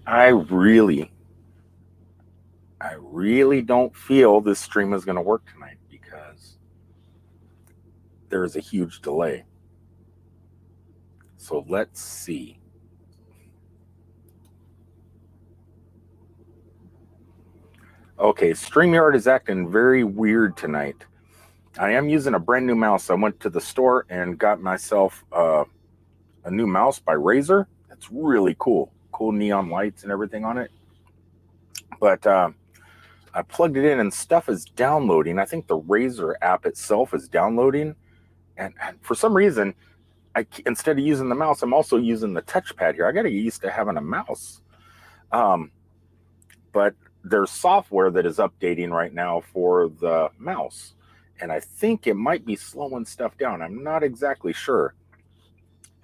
I really don't feel this stream is going to work tonight because there is a huge delay. So let's see. Okay, StreamYard is acting very weird tonight. I am using a brand new mouse. I went to the store and got myself a new mouse by Razer. It's really cool. Cool neon lights and everything on it. But I plugged it in and stuff is downloading. I think the Razer app itself is downloading. And for some reason, instead of using the mouse, I'm also using the touchpad here. I got to get used to having a mouse. But there's software that is updating right now for the mouse. And I think it might be slowing stuff down. I'm not exactly sure.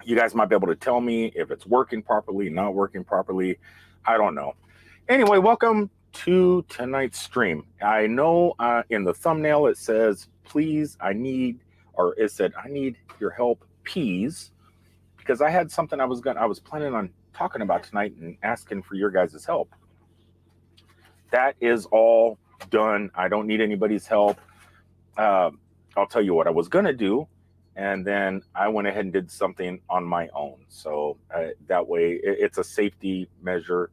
You guys might be able to tell me if it's working properly, not working properly. I don't know. Anyway, welcome to tonight's stream. I know in the thumbnail it says, please, I need your help, peas, because I had something I was planning on talking about tonight and asking for your guys' help. That is all done. I don't need anybody's help. I'll tell you what I was going to do, and then I went ahead and did something on my own. So that way it's a safety measure.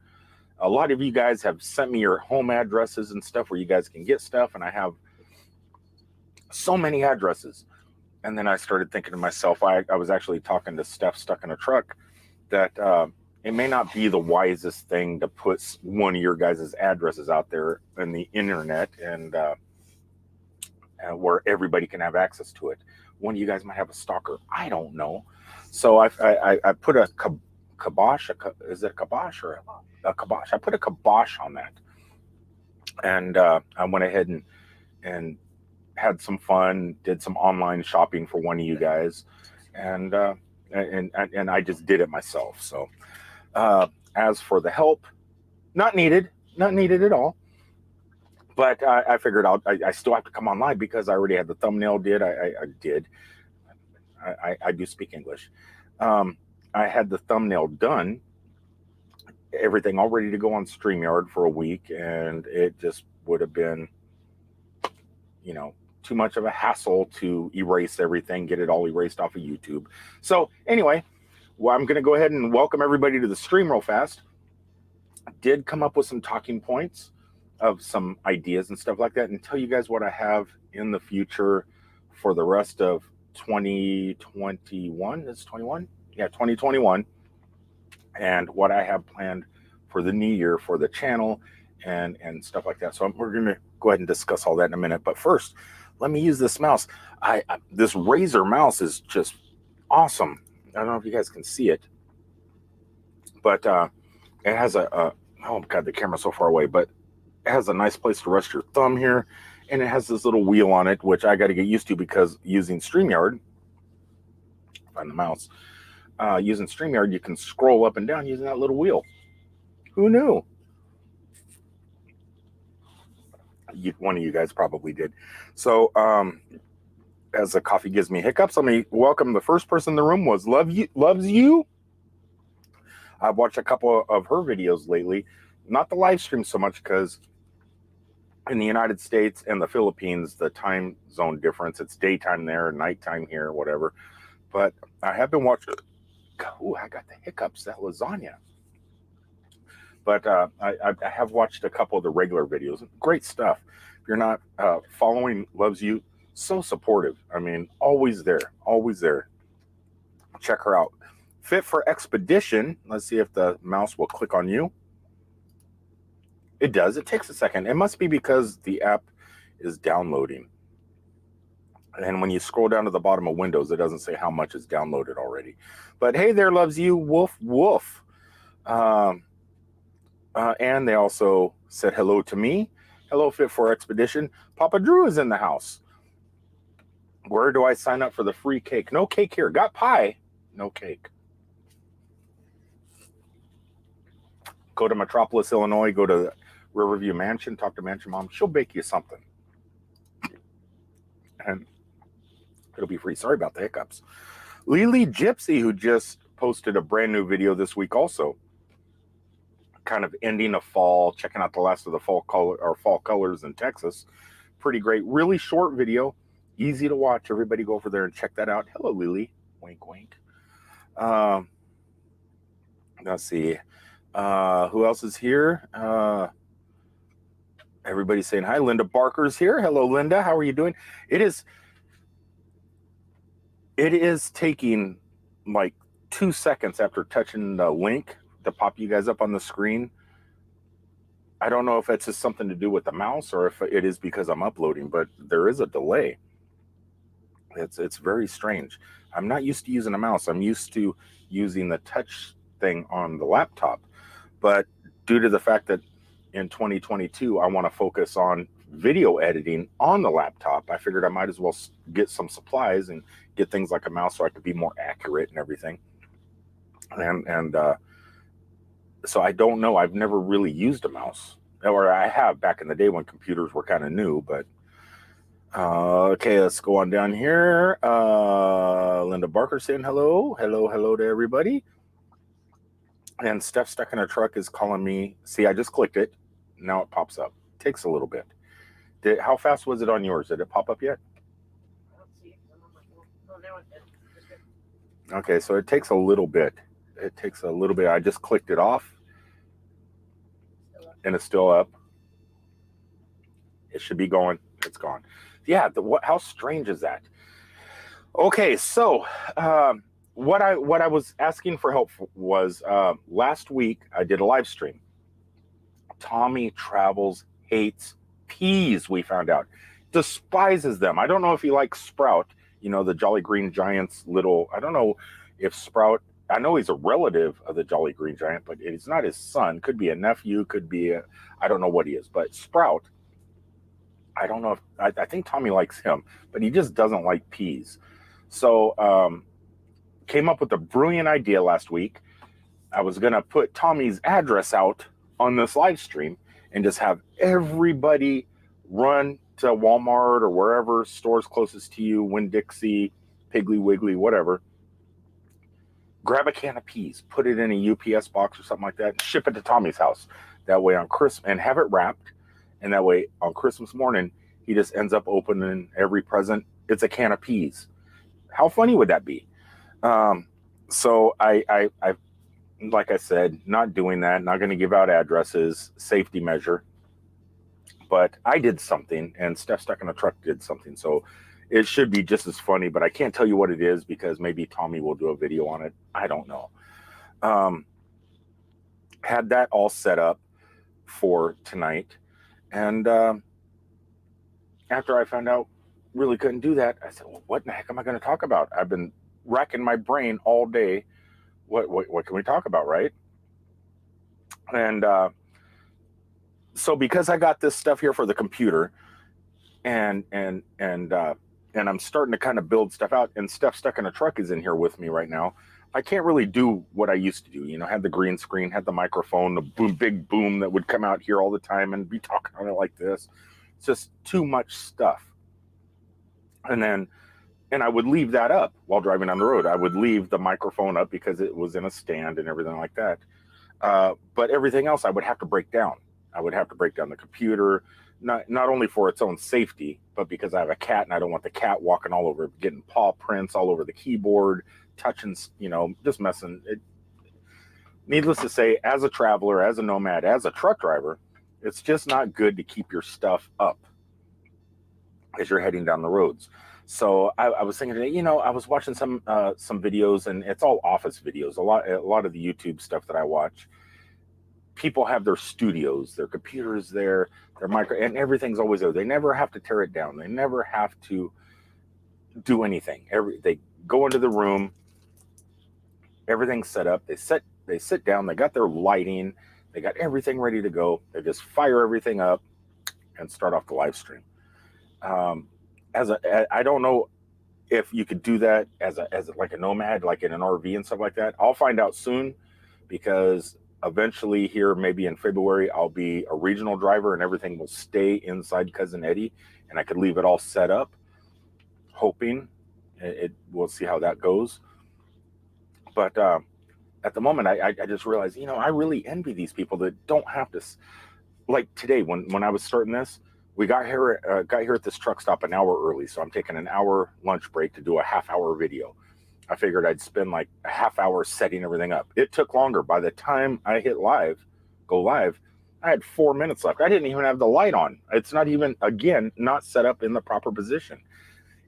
A lot of you guys have sent me your home addresses and stuff where you guys can get stuff, and I have so many addresses. And then I started thinking to myself, I was actually talking to Steph stuck in a truck, that it may not be the wisest thing to put one of your guys' addresses out there in the internet and where everybody can have access to it. One of you guys might have a stalker. I don't know. So I put a kibosh. Is it a kibosh or a kibosh? I put a kibosh on that, and I went ahead and had some fun. Did some online shopping for one of you guys, and I just did it myself. So as for the help, not needed at all. But I figured I still have to come online because I already had the thumbnail. I do speak English. I had the thumbnail done, everything all ready to go on StreamYard for a week, and it just would have been, too much of a hassle to erase everything, get it all erased off of YouTube. So anyway, well, I'm going to go ahead and welcome everybody to the stream real fast. I did come up with some talking points of some ideas and stuff like that, and tell you guys what I have in the future for the rest of 2021. It's 21? Yeah, 2021. And what I have planned for the new year for the channel and stuff like that. So we're going to go ahead and discuss all that in a minute. But first, let me use this mouse. This Razer mouse is just awesome. I don't know if you guys can see it, but it has oh God, the camera's so far away, but it has a nice place to rest your thumb here, and it has this little wheel on it, which I got to get used to because using StreamYard, find the mouse, using StreamYard, you can scroll up and down using that little wheel. Who knew? One of you guys probably did. So as the coffee gives me hiccups, let me welcome the first person in the room. Loves you. I've watched a couple of her videos lately, not the live stream so much because in the United States and the Philippines, the time zone difference, it's daytime there, nighttime here, whatever. But I have been watching. Oh, I got the hiccups. That lasagna. But I have watched a couple of the regular videos. Great stuff. If you're not following Loves You, so supportive. I mean, always there, always there. Check her out. Fit for Expedition. Let's see if the mouse will click on you. It does. It takes a second. It must be because the app is downloading. And when you scroll down to the bottom of Windows, it doesn't say how much is downloaded already. But hey there, Loves You. Woof, woof. And they also said hello to me. Hello, Fit for Expedition. Papa Drew is in the house. Where do I sign up for the free cake? No cake here. Got pie. No cake. Go to Metropolis, Illinois. Go to Riverview Mansion. Talk to Mansion Mom. She'll bake you something. And it'll be free. Sorry about the hiccups. Lily Gypsy, who just posted a brand new video this week also. kind of ending of fall, checking out the last of the fall colors in Texas. Pretty great, really short video, easy to watch. Everybody go over there and check that out. Hello, Lily. Wink, wink. Let's see. Who else is here? Everybody's saying hi. Linda Barker's here. Hello, Linda. How are you doing? It is taking like 2 seconds after touching the link to pop you guys up on the screen. I don't know if it's just something to do with the mouse or if it is because I'm uploading, but there is a delay. It's very strange. I'm not used to using a mouse. I'm used to using the touch thing on the laptop. But due to the fact that in 2022, I want to focus on video editing on the laptop, I figured I might as well get some supplies and get things like a mouse so I could be more accurate and everything. And so I don't know. I've never really used a mouse, or I have back in the day when computers were kind of new, but okay, let's go on down here. Linda Barker saying hello. Hello to everybody. And Steph Stuck in a Truck is calling me. See, I just clicked it. Now it pops up. Takes a little bit. How fast was it on yours? Did it pop up yet? I don't see it. I'm like, well, now it did. Okay, so it takes a little bit. It takes a little bit. I just clicked it off. And it's still up. It should be going. It's gone. Yeah, how strange is that? Okay, so what I was asking for help for was last week I did a live stream. Tommy travels, hates peas, we found out. Despises them. I don't know if he likes Sprout, you know, the Jolly Green Giant's little, I don't know if Sprout, I know he's a relative of the Jolly Green Giant, but it's not his son. Could be a nephew, could be I don't know what he is. But Sprout, I don't know if, I think Tommy likes him, but he just doesn't like peas. So came up with a brilliant idea last week. I was going to put Tommy's address out on this live stream and just have everybody run to Walmart or wherever stores closest to you, Winn-Dixie, Piggly Wiggly, whatever. Grab a can of peas, put it in a UPS box or something like that, and ship it to Tommy's house. That way on Christmas, and have it wrapped. And that way on Christmas morning, he just ends up opening every present. It's a can of peas. How funny would that be? So I like I said, not doing that, not going to give out addresses, safety measure. But I did something, and Steph Stuck in a Truck did something. So it should be just as funny, but I can't tell you what it is because maybe Tommy will do a video on it. I don't know. Had that all set up for tonight. And after I found out really couldn't do that, I said, well, what in the heck am I going to talk about? I've been racking my brain all day. What can we talk about, right? And so because I got this stuff here for the computer, and I'm starting to kind of build stuff out, and Steph Stuck in a Truck is in here with me right now. I can't really do what I used to do, you know, had the green screen, had the microphone, the big boom that would come out here all the time and be talking on it like this. It's just too much stuff. And I would leave that up while driving on the road. I would leave the microphone up because it was in a stand and everything like that. But everything else I would have to break down. I would have to break down the computer, not only for its own safety, but because I have a cat and I don't want the cat walking all over, getting paw prints all over the keyboard, touching, you know, just messing. Needless to say, as a traveler, as a nomad, as a truck driver, it's just not good to keep your stuff up as you're heading down the roads. So I was thinking today, you know, I was watching some videos, and it's all office videos. A lot of the YouTube stuff that I watch, people have their studios, their computers there, their micro, and everything's always there. They never have to tear it down. They never have to do anything. They go into the room, everything's set up. They sit down. They got their lighting. They got everything ready to go. They just fire everything up and start off the live stream. I don't know if you could do that as like a nomad, like in an RV and stuff like that. I'll find out soon, because eventually here, maybe in February, I'll be a regional driver and everything will stay inside Cousin Eddie, and I could leave it all set up, hoping we'll see how that goes. But at the moment, I just realized, I really envy these people that don't have to, like today, when I was starting this, we got here at this truck stop an hour early. So I'm taking an hour lunch break to do a half-hour video. I figured I'd spend like a half hour setting everything up. It took longer. By the time I hit go live, I had 4 minutes left. I didn't even have the light on. It's not even, again, not set up in the proper position.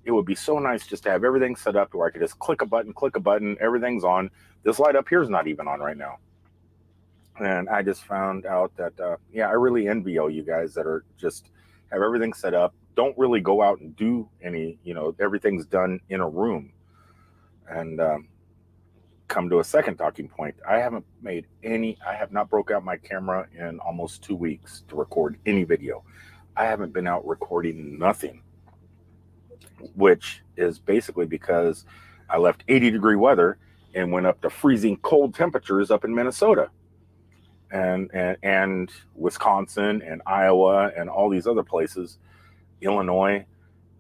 It would be so nice just to have everything set up to where I could just click a button, everything's on. This light up here is not even on right now. And I just found out that, I really envy all you guys that are just have everything set up. Don't really go out and do any, everything's done in a room. And come to a second talking point. I have not broke out my camera in almost 2 weeks to record any video. I haven't been out recording nothing, which is basically because I left 80-degree weather and went up to freezing cold temperatures up in Minnesota and Wisconsin and Iowa and all these other places, Illinois.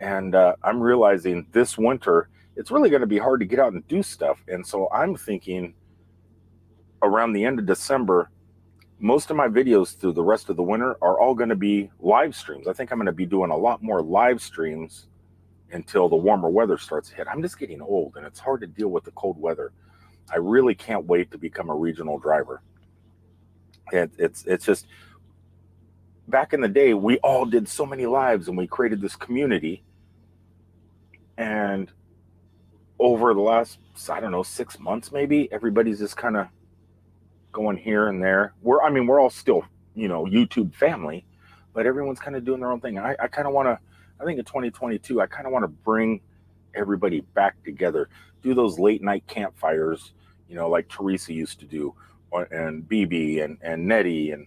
And I'm realizing this winter, it's really going to be hard to get out and do stuff. And so I'm thinking around the end of December, most of my videos through the rest of the winter are all going to be live streams. I think I'm going to be doing a lot more live streams until the warmer weather starts to hit. I'm just getting old and it's hard to deal with the cold weather. I really can't wait to become a regional driver. It's just, back in the day, we all did so many lives and we created this community. And over the last, 6 months, maybe, everybody's just kind of going here and there. We're all still, YouTube family, but everyone's kind of doing their own thing. I kind of want to, I think in 2022, I kind of want to bring everybody back together, do those late night campfires, like Teresa used to do, and BB and Nettie and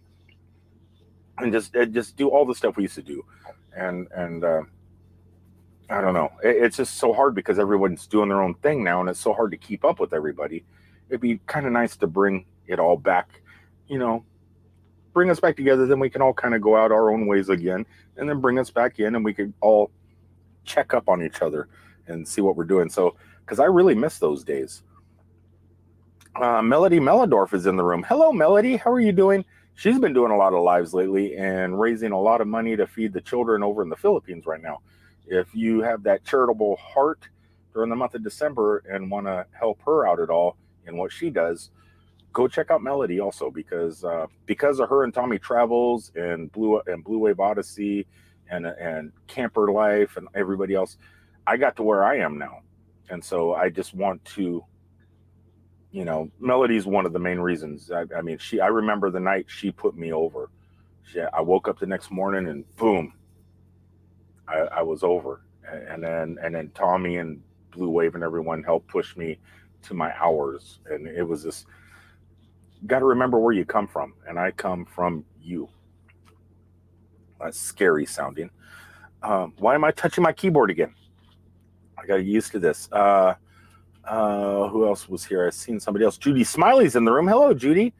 just do all the stuff we used to do. And I don't know. It's just so hard because everyone's doing their own thing now, and it's so hard to keep up with everybody. It'd be kind of nice to bring it all back, bring us back together. Then we can all kind of go out our own ways again, and then bring us back in, and we could all check up on each other and see what we're doing. So, because I really miss those days. Melody Melodorf is in the room. Hello, Melody. How are you doing? She's been doing a lot of lives lately and raising a lot of money to feed the children over in the Philippines right now. If you have that charitable heart during the month of December and want to help her out at all in what she does, go check out Melody also, because of her and Tommy Travels and Blue Wave Odyssey and Camper Life and everybody else, I got to where I am now. And so I just want to, Melody's one of the main reasons. I remember the night she put me over. I woke up the next morning and boom, I was over. And then Tommy and Blue Wave and everyone helped push me to my hours. And it was this, got to remember where you come from. And I come from you. That's scary sounding. Why am I touching my keyboard again? I got to get used to this. Who else was here? I've seen somebody else. Judy Smiley's in the room. Hello, Judy.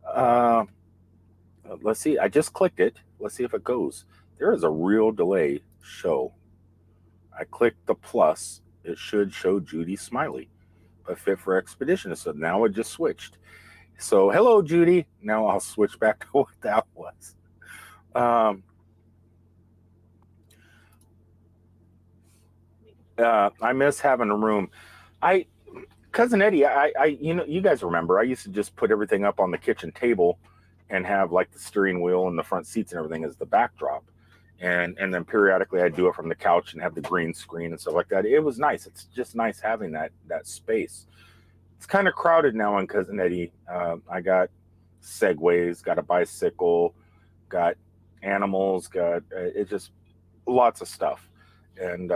Let's see. I just clicked it. Let's see if it goes. There is a real delay show. I clicked the plus. It should show Judy Smiley, but fit for expedition. So now it just switched. So hello, Judy. Now I'll switch back to what that was. I miss having a room. Cousin Eddie, you guys remember, I used to just put everything up on the kitchen table and have like the steering wheel and the front seats and everything as the backdrop. And then periodically I'd do it from the couch and have the green screen and stuff like that. It was nice. It's just nice having that space. It's kind of crowded now on Cousin Eddie. I got Segways, got a bicycle, got animals, it's just lots of stuff. And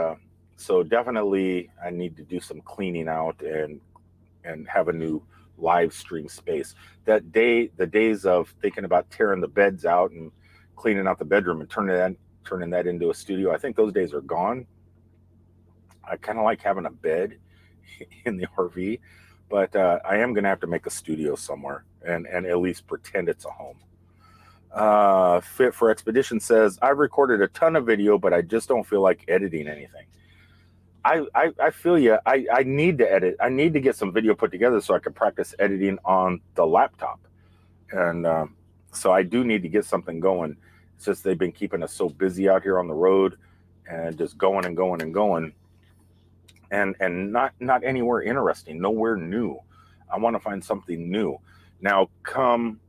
so definitely I need to do some cleaning out and have a new live stream space. The days of thinking about tearing the beds out and cleaning out the bedroom and turning that into a studio, I think those days are gone. I kind of like having a bed in the RV, but I am going to have to make a studio somewhere and at least pretend it's a home. Fit for Expedition says, I've recorded a ton of video, but I just don't feel like editing anything. I feel you. I need to edit. I need to get some video put together so I can practice editing on the laptop. And so I do need to get something going. It's just they've been keeping us so busy out here on the road and just going and going and going. And not anywhere interesting, nowhere new. I want to find something new. Now, come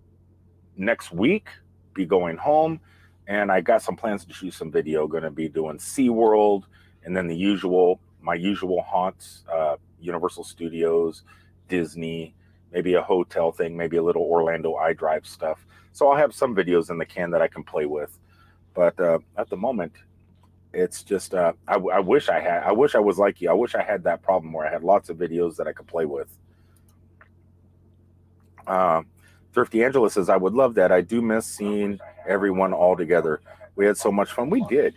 next week, be going home, and I got some plans to shoot some video. Going to be doing SeaWorld, and then my usual haunts, Universal Studios, Disney, maybe a hotel thing, maybe a little Orlando iDrive stuff. So I'll have some videos in the can that I can play with. But at the moment, it's just I wish I was like you. I wish I had that problem where I had lots of videos that I could play with. Thrifty Angela says, I would love that. I do miss seeing everyone all together. We had so much fun. We did.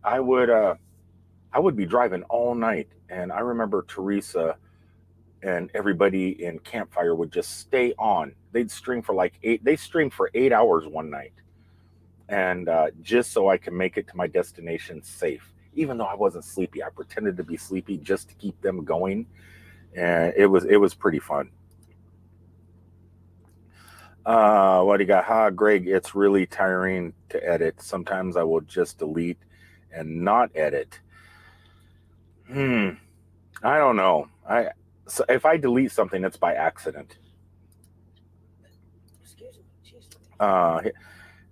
I would be driving all night, and I remember Teresa and everybody in Campfire would just stay on. They'd stream for they streamed for 8 hours one night. And just so I can make it to my destination safe. Even though I wasn't sleepy, I pretended to be sleepy just to keep them going. And it was pretty fun. What do you got? Greg, it's really tiring to edit. Sometimes I will just delete and not edit. I don't know. So if I delete something, it's by accident. Excuse me.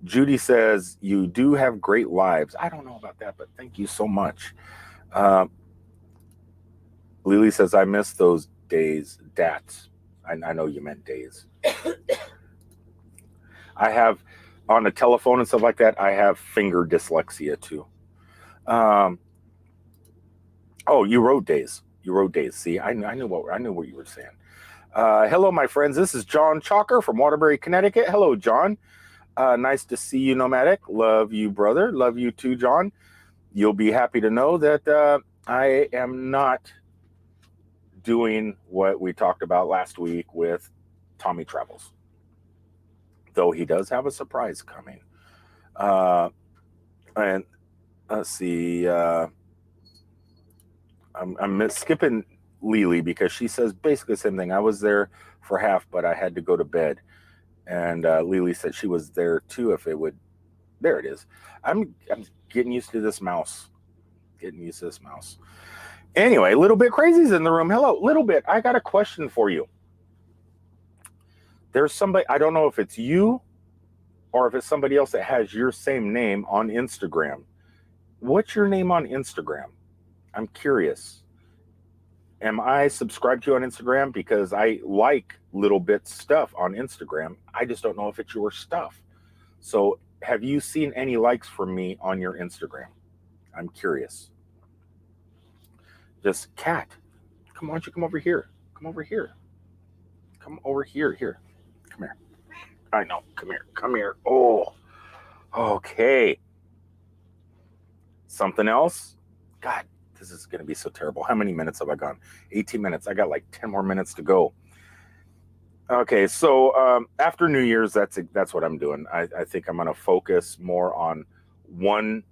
Judy says, you do have great lives. I don't know about that, but thank you so much. Lily says, I miss those days, dats. I know you meant days. I have, on the telephone and stuff like that, I have finger dyslexia too. Oh, you wrote days. You wrote days. See, I knew what you were saying. Hello, my friends. This is John Chalker from Waterbury, Connecticut. Hello, John. Nice to see you, Nomadic. Love you, brother. Love you too, John. You'll be happy to know that I am not doing what we talked about last week with Tommy Travels. Though he does have a surprise coming. And let's see. I'm skipping Lily because she says basically the same thing. I was there for half, but I had to go to bed. And Lily said she was there too if it would. There it is. I'm getting used to this mouse. Anyway, Little Bit Crazy's in the room. Hello, Little Bit. I got a question for you. There's somebody, I don't know if it's you or if it's somebody else that has your same name on Instagram. What's your name on Instagram? I'm curious. Am I subscribed to you on Instagram? Because I like Little Bit stuff on Instagram. I just don't know if it's your stuff. So have you seen any likes from me on your Instagram? I'm curious. Just Cat. Come on, you come over here. Come over here. Come over here. Here. Come here. I know. Come here. Come here. Oh. Okay. Something else? God, this is going to be so terrible. How many minutes have I gone? 18 minutes. I got like 10 more minutes to go. Okay, so after New Year's, that's what I'm doing. I think I'm going to focus more on one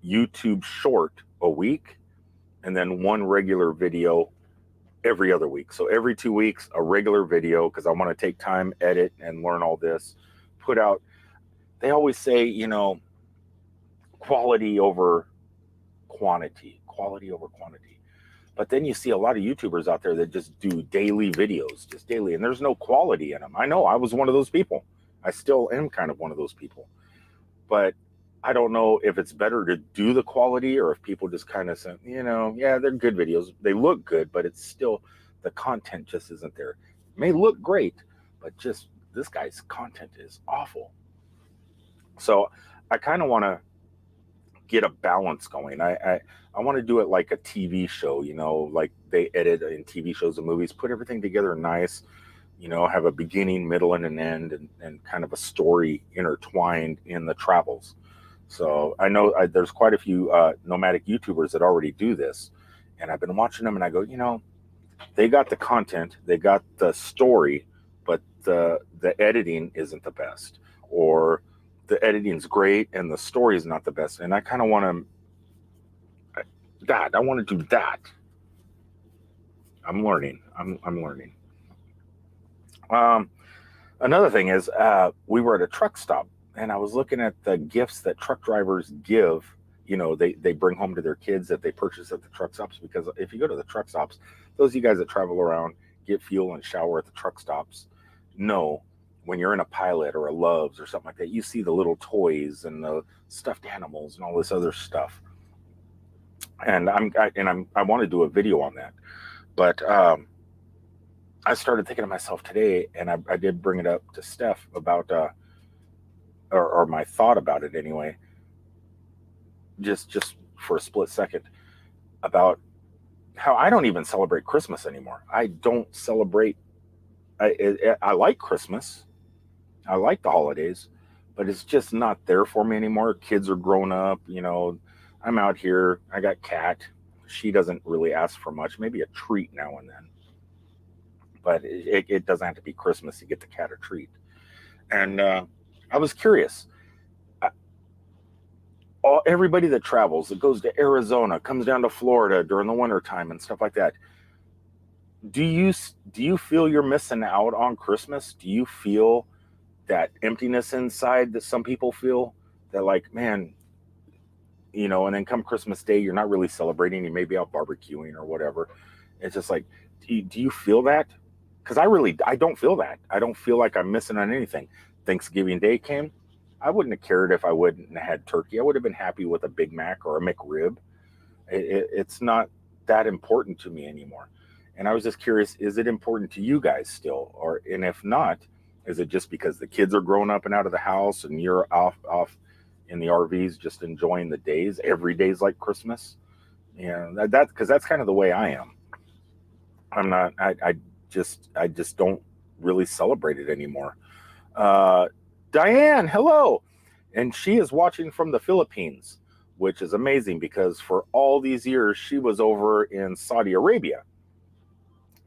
YouTube short a week and then one regular video every other week. So every 2 weeks, a regular video, because I want to take time, edit, and learn all this. Put out, they always say, you know, quality over quantity. But then you see a lot of YouTubers out there that just do daily videos, just daily, and there's no quality in them. I know I was one of those people. I still am kind of one of those people. But I don't know if it's better to do the quality or if people just kind of say, you know, yeah, they're good videos. They look good, but it's still, the content just isn't there. It may look great, but just this guy's content is awful. So I kind of want to get a balance going. I want to do it like a TV show, you know, like they edit in TV shows and movies, put everything together nice, you know, have a beginning, middle, and an end, and kind of a story intertwined in the travels. So I know there's quite a few nomadic YouTubers that already do this, and I've been watching them and I go, you know, they got the content, they got the story, but the editing isn't the best, or the editing's great and the story is not the best. And I kind of want to, I want to do that. I'm learning. I'm learning. Another thing is, we were at a truck stop, and I was looking at the gifts that truck drivers give. They bring home to their kids that they purchase at the truck stops. Because if you go to the truck stops, those of you guys that travel around, get fuel and shower at the truck stops, know when you're in a Pilot or a Love's or something like that, you see the little toys and the stuffed animals and all this other stuff. And I want to do a video on that, but I started thinking to myself today, and I did bring it up to Steph about, or my thought about it anyway, just for a split second, about how I don't even celebrate Christmas anymore. I don't celebrate. I like Christmas. I like the holidays, but it's just not there for me anymore. Kids are grown up. I'm out here. I got Kat. She doesn't really ask for much. Maybe a treat now and then, but it doesn't have to be Christmas to get the cat a treat. And I was curious. Everybody that travels, that goes to Arizona, comes down to Florida during the wintertime and stuff like that. Do you feel you're missing out on Christmas? Do you feel that emptiness inside that some people feel, that like, man, and then come Christmas Day, you're not really celebrating. You may be out barbecuing or whatever. It's just like, do you feel that? Because I don't feel that. I don't feel like I'm missing on anything. Thanksgiving Day came. I wouldn't have cared if I wouldn't have had turkey. I would have been happy with a Big Mac or a McRib. It's not that important to me anymore. And I was just curious, is it important to you guys still? And if not, is it just because the kids are growing up and out of the house and you're off in the RVs just enjoying the days? Every day's like Christmas. Because that's kind of the way I am. I'm not. I just don't really celebrate it anymore. Diane, hello. And she is watching from the Philippines, which is amazing because for all these years, she was over in Saudi Arabia.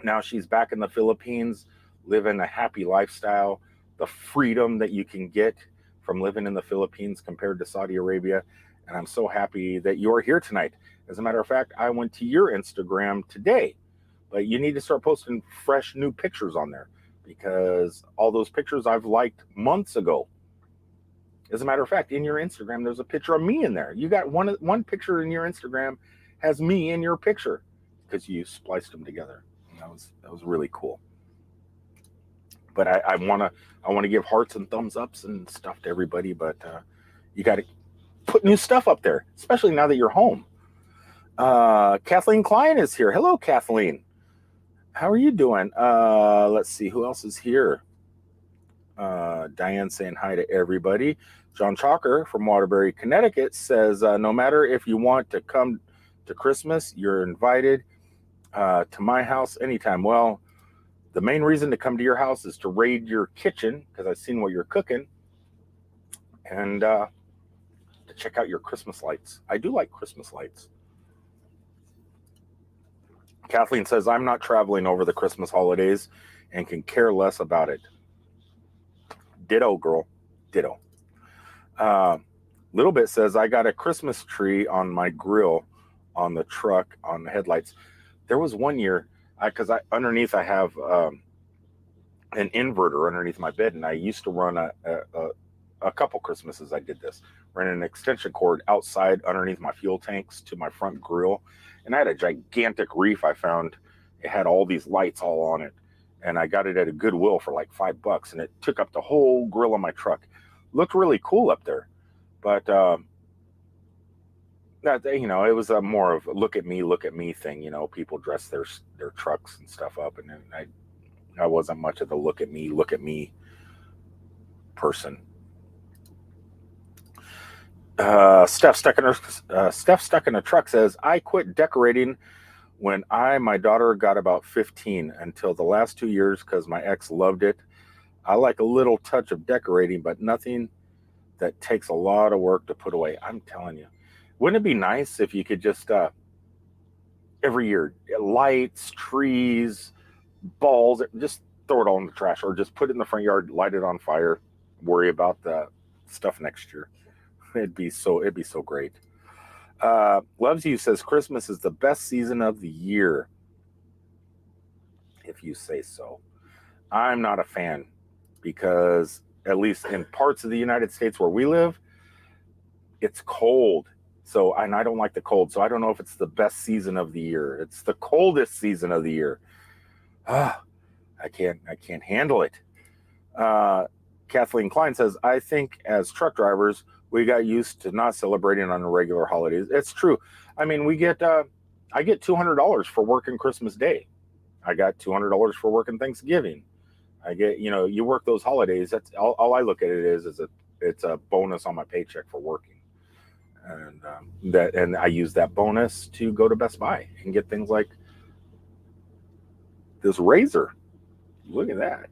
Now she's back in the Philippines, living a happy lifestyle, the freedom that you can get from living in the Philippines compared to Saudi Arabia. And I'm so happy that you're here tonight. As a matter of fact, I went to your Instagram today, but you need to start posting fresh new pictures on there, because all those pictures I've liked months ago. As a matter of fact, in your Instagram, there's a picture of me in there. You got one picture in your Instagram has me in your picture because you spliced them together. And that was really cool. But I want to give hearts and thumbs ups and stuff to everybody. But you got to put new stuff up there, especially now that you're home. Kathleen Klein is here. Hello, Kathleen. How are you doing? Let's see, who else is here? Diane saying hi to everybody. John Chalker from Waterbury, Connecticut says, no matter if you want to come to Christmas, you're invited to my house anytime. Well, the main reason to come to your house is to raid your kitchen, because I've seen what you're cooking, and to check out your Christmas lights. I do like Christmas lights. Kathleen says, I'm not traveling over the Christmas holidays and can care less about it. Ditto, girl. Ditto. Little Bit says, I got a Christmas tree on my grill on the truck on the headlights. There was one year, because underneath I have an inverter underneath my bed, and I used to run a couple Christmases I did this. Ran an extension cord outside underneath my fuel tanks to my front grill, and I had a gigantic reef I found. It had all these lights all on it, and I got it at a Goodwill for like $5, and it took up the whole grill of my truck. Looked really cool up there, but that, it was a more of a look at me thing. People dress their trucks and stuff up, and then I wasn't much of the look at me person. Steph stuck in a truck says, I quit decorating when my daughter got about 15 until the last 2 years because my ex loved it. I like a little touch of decorating, but nothing that takes a lot of work to put away. I'm telling you, wouldn't it be nice if you could just every year, lights, trees, balls, just throw it all in the trash, or just put it in the front yard, light it on fire, worry about the stuff next year. It'd be so great. Loves You says, Christmas is the best season of the year. if you say so. I'm not a fan because, at least in parts of the United States where we live, it's cold. So, and I don't like the cold. So I don't know if it's the best season of the year. It's the coldest season of the year. I can't handle it. Kathleen Klein says, I think as truck drivers, we got used to not celebrating on the regular holidays. It's true. I mean, I get $200 for working Christmas Day. I got $200 for working Thanksgiving. I get, you work those holidays. That's all I look at it is it's a bonus on my paycheck for working. And I use that bonus to go to Best Buy and get things like this razor. Look at that.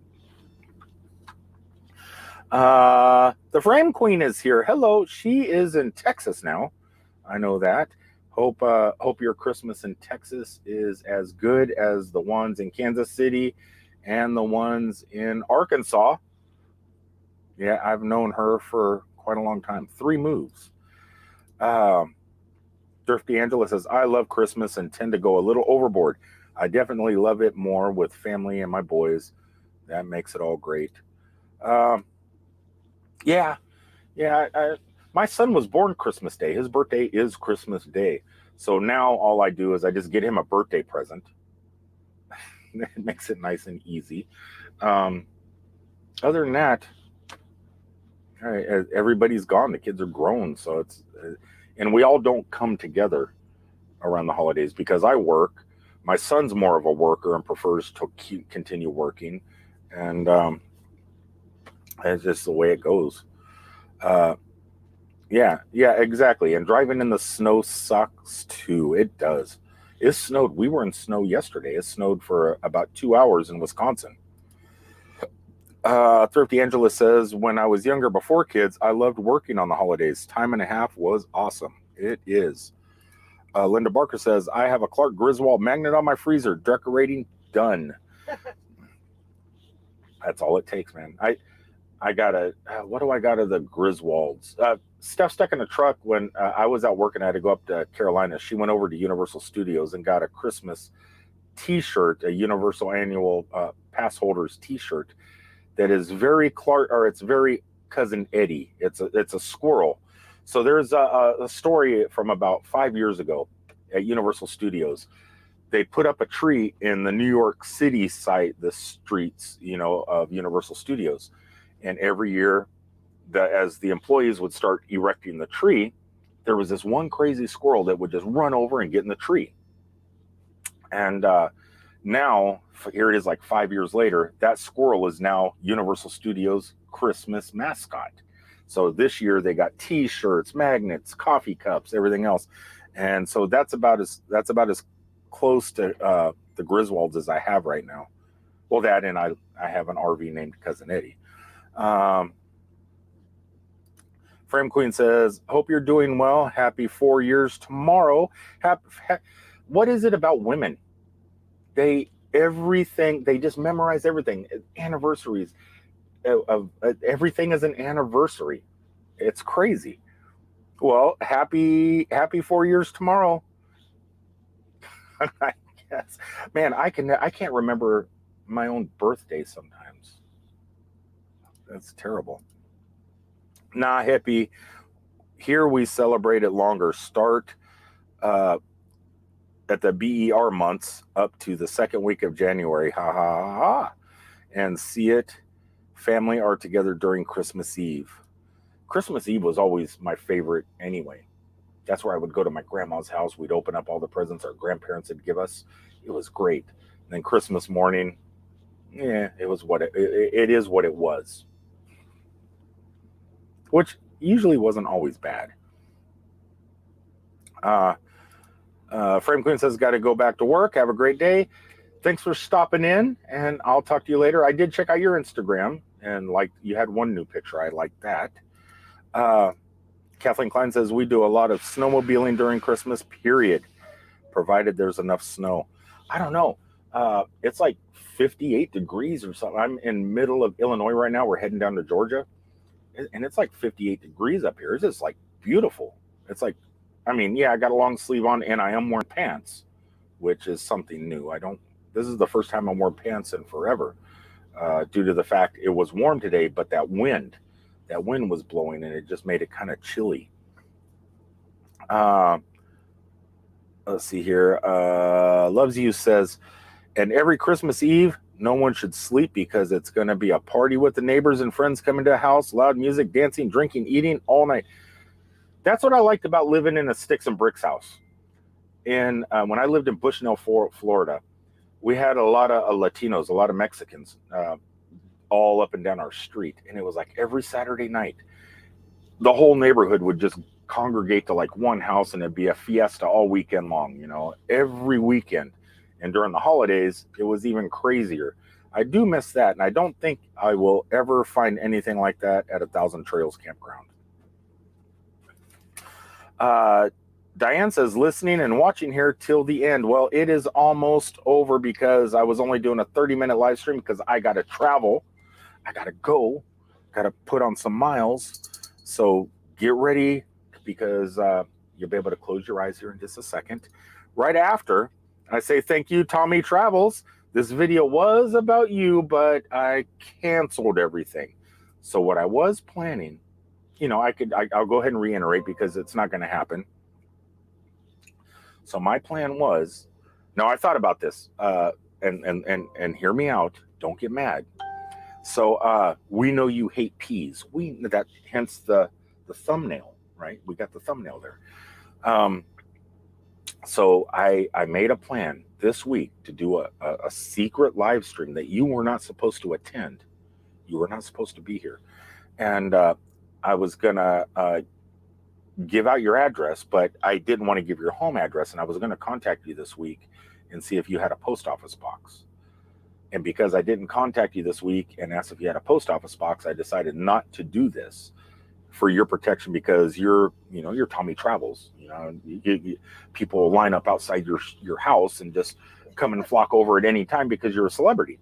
The Frame Queen is here. Hello. She is in Texas now. I know that. Hope your Christmas in Texas is as good as the ones in Kansas City and the ones in Arkansas. Yeah, I've known her for quite a long time. 3 moves. Thrifty Angela says, I love Christmas and tend to go a little overboard. I definitely love it more with family and my boys. That makes it all great. Yeah. My son was born Christmas Day. His birthday is Christmas Day. So now all I do is I just get him a birthday present. It makes it nice and easy. Other than that, everybody's gone. The kids are grown. So and we all don't come together around the holidays because I work. My son's more of a worker and prefers to continue working. And it's just the way it goes. Yeah, exactly. And driving in the snow sucks too. It does. It snowed. We were in snow yesterday. It snowed for about 2 hours in Wisconsin. Thrifty Angela says, when I was younger before kids, I loved working on the holidays. Time and a half was awesome. It is. Linda Barker says, I have a Clark Griswold magnet on my freezer. Decorating done. That's all it takes, man. I got what do I got of the Griswolds? Steph stuck in the truck when I was out working. I had to go up to Carolina. She went over to Universal Studios and got a Christmas t-shirt, a Universal Annual Pass Holders t-shirt that is very Clark, or it's very Cousin Eddie. It's a squirrel. So there's a story from about 5 years ago at Universal Studios. They put up a tree in the New York City site, the streets, of Universal Studios. And every year, as the employees would start erecting the tree, there was this one crazy squirrel that would just run over and get in the tree. And now, here it is like 5 years later, that squirrel is now Universal Studios' Christmas mascot. So this year they got T-shirts, magnets, coffee cups, everything else. And so that's about as close to the Griswolds as I have right now. Well, that, and I have an RV named Cousin Eddie. Frame Queen says, hope you're doing well. Happy 4 years tomorrow. What is it about women? They just memorize everything. Anniversaries. Everything is an anniversary. It's crazy. Well, happy 4 years tomorrow. I guess. Man, I can't remember my own birthday sometimes. That's terrible. Nah, hippie. Here we celebrate it longer. Start at the BER months up to the second week of January. Ha ha ha ha. And see it. Family are together during Christmas Eve. Christmas Eve was always my favorite anyway. That's where I would go to my grandma's house. We'd open up all the presents our grandparents would give us. It was great. And then Christmas morning, it was it is what it was. Which usually wasn't always bad. Frame Queen says, got to go back to work. Have a great day. Thanks for stopping in, and I'll talk to you later. I did check out your Instagram, and you had one new picture. I like that. Kathleen Klein says, we do a lot of snowmobiling during Christmas, period, provided there's enough snow. I don't know. It's like 58 degrees or something. I'm in middle of Illinois right now. We're heading down to Georgia, and it's like 58 degrees up here. It's just like beautiful. It's like, I got a long sleeve on, and I am wearing pants, which is something new. I don't This is the first time I'm wearing pants in forever, due to the fact it was warm today, but that wind was blowing and it just made it kind of chilly. Let's see here. Loves You says, and every Christmas Eve, no one should sleep because it's going to be a party with the neighbors and friends coming to the house, loud music, dancing, drinking, eating all night. That's what I liked about living in a sticks and bricks house. And when I lived in Bushnell, Florida, we had a lot of Latinos, a lot of Mexicans, all up and down our street. And it was like every Saturday night, the whole neighborhood would just congregate to like one house, and it'd be a fiesta all weekend long, you know, every weekend. And during the holidays, it was even crazier. I do miss that, and I don't think I will ever find anything like that at 1,000 Trails Campground. Diane says, listening and watching here till the end. Well, it is almost over because I was only doing a 30-minute live stream because I got to travel. I got to go. Got to put on some miles. So get ready, because you'll be able to close your eyes here in just a second. Right after I say thank you, Tommy Travels. This video was about you, but I canceled everything. So what I was planning, you know, I'll go ahead and reiterate because it's not going to happen. So my plan was, now I thought about this, and hear me out. Don't get mad. So we know you hate peas. Hence the thumbnail, right? We got the thumbnail there. So I made a plan this week to do a secret live stream that you were not supposed to attend. You were not supposed to be here. And I was going to give out your address, but I didn't want to give your home address. And I was going to contact you this week and see if you had a post office box. And because I didn't contact you this week and ask if you had a post office box, I decided not to do this for your protection, because you're Tommy Travels. You know, people line up outside your house and just come and flock over at any time because you're a celebrity.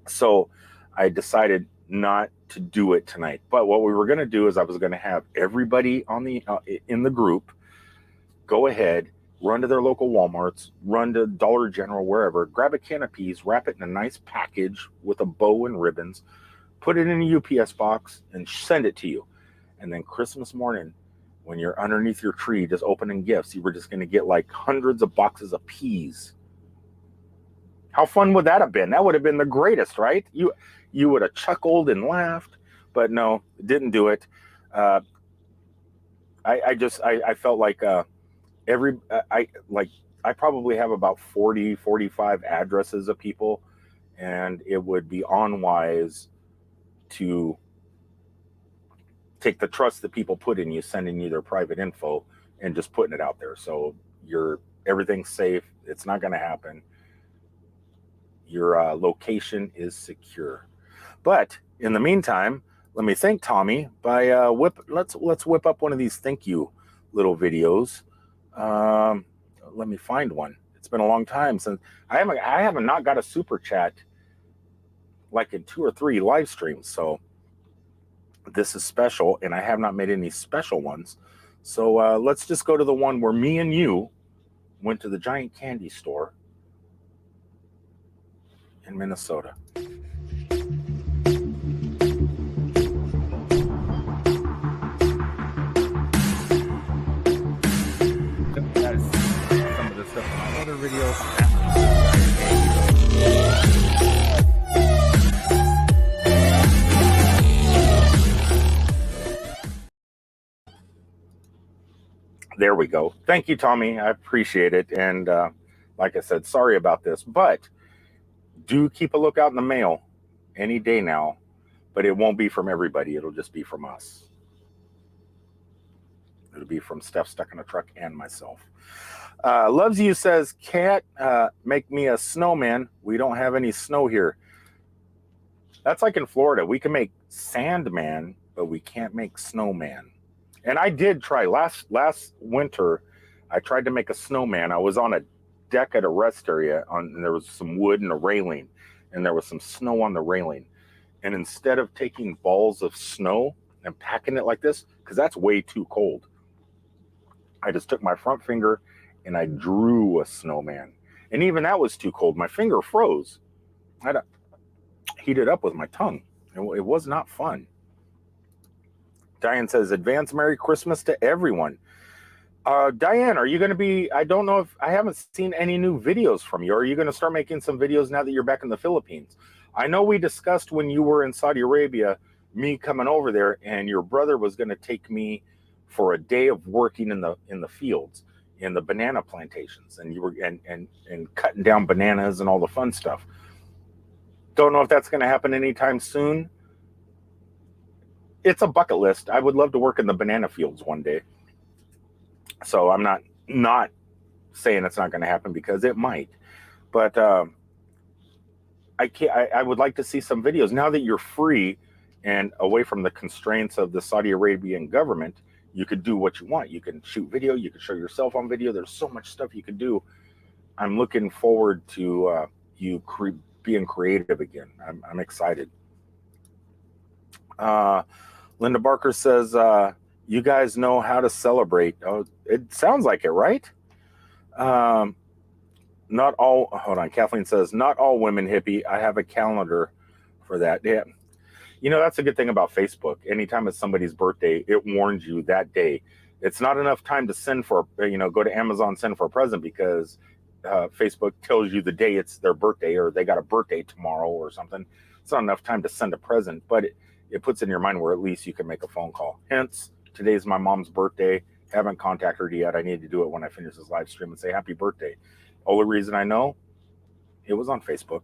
So I decided not to do it tonight. But what we were going to do is I was going to have everybody on in the group go ahead, run to their local Walmarts, run to Dollar General, wherever, grab a can of peas, wrap it in a nice package with a bow and ribbons, put it in a UPS box, and send it to you. And then Christmas morning, when you're underneath your tree just opening gifts, you were just going to get like hundreds of boxes of peas. How fun would that have been? That would have been the greatest, right? You would have chuckled and laughed, but no, didn't do it. I felt like I probably have about 40, 45 addresses of people, and it would be unwise to take the trust that people put in you, sending you their private info and just putting it out there. So everything's safe. It's not going to happen. Your location is secure. But in the meantime, let me thank Tommy by let's whip up one of these thank you little videos. Let me find one. It's been a long time since I haven't not got a super chat like in 2 or 3 live streams. So this is special, and I have not made any special ones. So let's just go to the one where me and you went to the giant candy store in Minnesota. Some of the stuff in my other videos. There we go. Thank you, Tommy. I appreciate it. And like I said, sorry about this, but do keep a lookout in the mail any day now. But it won't be from everybody. It'll just be from us. It'll be from Steph Stuck in a Truck and myself. Loves You says, can't make me a snowman. We don't have any snow here. That's like in Florida. We can make Sandman, but we can't make Snowman. And I did try last winter. I tried to make a snowman. I was on a deck at a rest area, and there was some wood and a railing, and there was some snow on the railing. And instead of taking balls of snow and packing it like this, because that's way too cold, I just took my front finger and I drew a snowman. And even that was too cold. My finger froze. I had to heat it up with my tongue. It was not fun. Diane says, advance Merry Christmas to everyone. Diane, are you going to be, I don't know if, I haven't seen any new videos from you. Are you going to start making some videos now that you're back in the Philippines? I know we discussed when you were in Saudi Arabia, me coming over there, and your brother was going to take me for a day of working in the fields, in the banana plantations, and you were and cutting down bananas and all the fun stuff. Don't know if that's going to happen anytime soon. It's a bucket list. I would love to work in the banana fields one day. So I'm not saying it's not going to happen, because it might. But I would like to see some videos now that you're free and away from the constraints of the Saudi Arabian government. You could do what you want. You can shoot video. You can show yourself on video. There's so much stuff you could do. I'm looking forward to you being creative again. I'm excited. Linda Barker says, you guys know how to celebrate. Oh, it sounds like it, right? Not all, hold on. Kathleen says, not all women hippie. I have a calendar for that. Yeah. You know, that's a good thing about Facebook. Anytime it's somebody's birthday, it warns you that day. It's not enough time to send for, go to Amazon, send for a present, because Facebook tells you the day it's their birthday, or they got a birthday tomorrow or something. It's not enough time to send a present, but it puts in your mind where at least you can make a phone call. Hence, today's my mom's birthday. Haven't contacted her yet. I need to do it when I finish this live stream and say happy birthday. Only reason I know, it was on Facebook.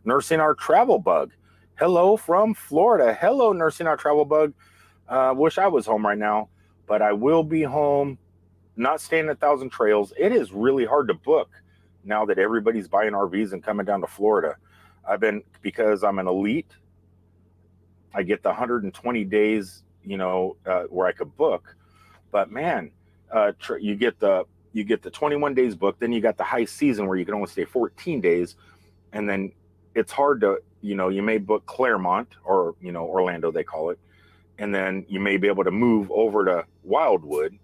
Nursing Our Travel Bug. Hello from Florida. Hello, Nursing Our Travel Bug. Wish I was home right now, but I will be home, not staying at Thousand Trails. It is really hard to book now that everybody's buying RVs and coming down to Florida. Because I'm an elite, I get the 120 days, where I could book. But man, you get the 21 days booked. Then you got the high season where you can only stay 14 days. And then it's hard to, you may book Claremont or, Orlando, they call it. And then you may be able to move over to Wildwood.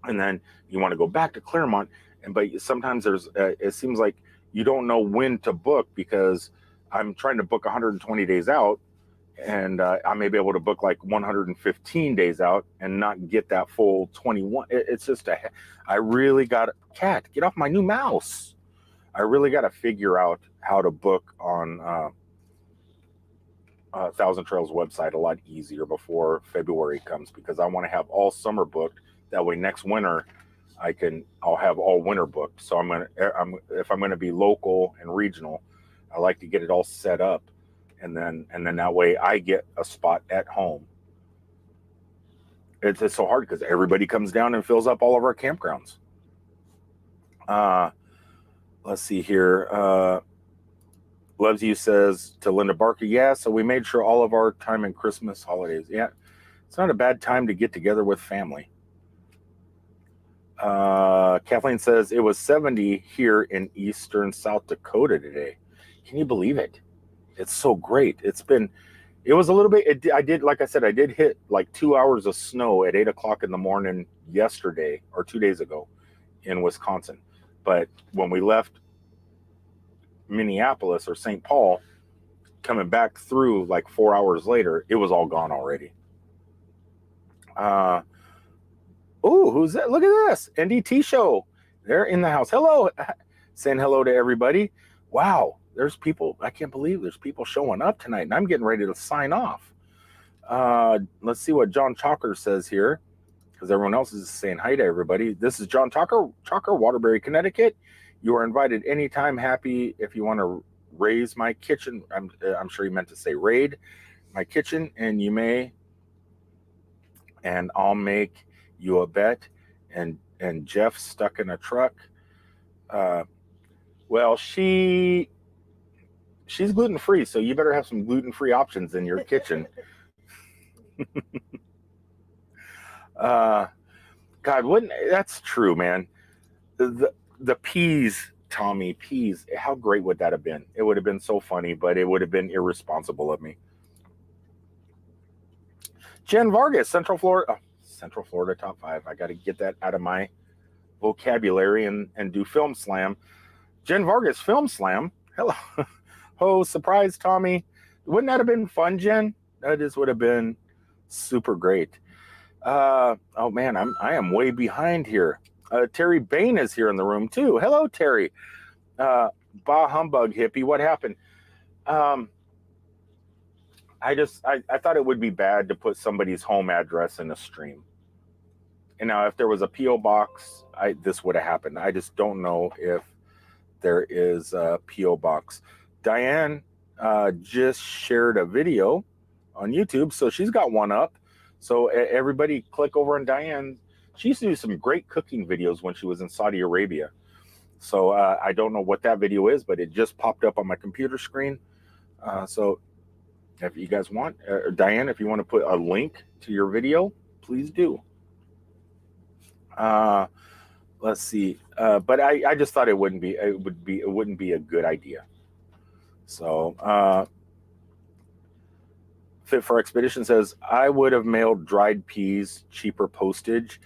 And then you want to go back to Claremont. But sometimes it seems like you don't know when to book, because I'm trying to book 120 days out. And I may be able to book like 115 days out and not get that full 21. It's just I really got, cat, get off my new mouse. I really got to figure out how to book on Thousand Trails website a lot easier before February comes, because I want to have all summer booked. That way next winter I'll have all winter booked. So if I'm going to be local and regional, I like to get it all set up. And then that way I get a spot at home. It's so hard because everybody comes down and fills up all of our campgrounds. Let's see here. Loves You says to Linda Barker, yeah, so we made sure all of our time in Christmas holidays. Yeah, it's not a bad time to get together with family. Kathleen says it was 70 here in eastern South Dakota today. Can you believe it? It's so great. It was a little bit, like I said, I did hit like 2 hours of snow at 8 o'clock in the morning yesterday, or 2 days ago, in Wisconsin. But when we left Minneapolis or St. Paul, coming back through like 4 hours later, it was all gone already. Who's that? Look at this. NDT show. They're in the house. Hello. Saying hello to everybody. Wow. There's people. I can't believe there's people showing up tonight, and I'm getting ready to sign off. Let's see what John Chalker says here, because everyone else is saying hi to everybody. This is John Chalker, Waterbury, Connecticut. You are invited anytime. Happy if you want to raise my kitchen. I'm sure you meant to say raid my kitchen, and you may, and I'll make you a bet. And Jeff stuck in a truck. Well, she's gluten-free, so you better have some gluten-free options in your kitchen. God, that's true, man. The peas, Tommy, peas, how great would that have been? It would have been so funny, but it would have been irresponsible of me. Jen Vargas, Central Florida top 5. I got to get that out of my vocabulary and do film slam. Jen Vargas, film slam. Hello. Oh, surprise, Tommy. Wouldn't that have been fun, Jen? That just would have been super great. Oh man, I am way behind here. Terry Bane is here in the room too. Hello, Terry. Baa humbug hippie. What happened? I thought it would be bad to put somebody's home address in a stream. And now if there was a P.O. box, this would have happened. I just don't know if there is a P.O. box. Diane just shared a video on YouTube, so she's got one up. So everybody click over on Diane. She used to do some great cooking videos when she was in Saudi Arabia. So I don't know what that video is, but it just popped up on my computer screen. So if you guys want, Diane, if you want to put a link to your video, please do. Let's see. But I just thought it wouldn't be a good idea. So Fit for Expedition says, I would have mailed dried peas, cheaper postage.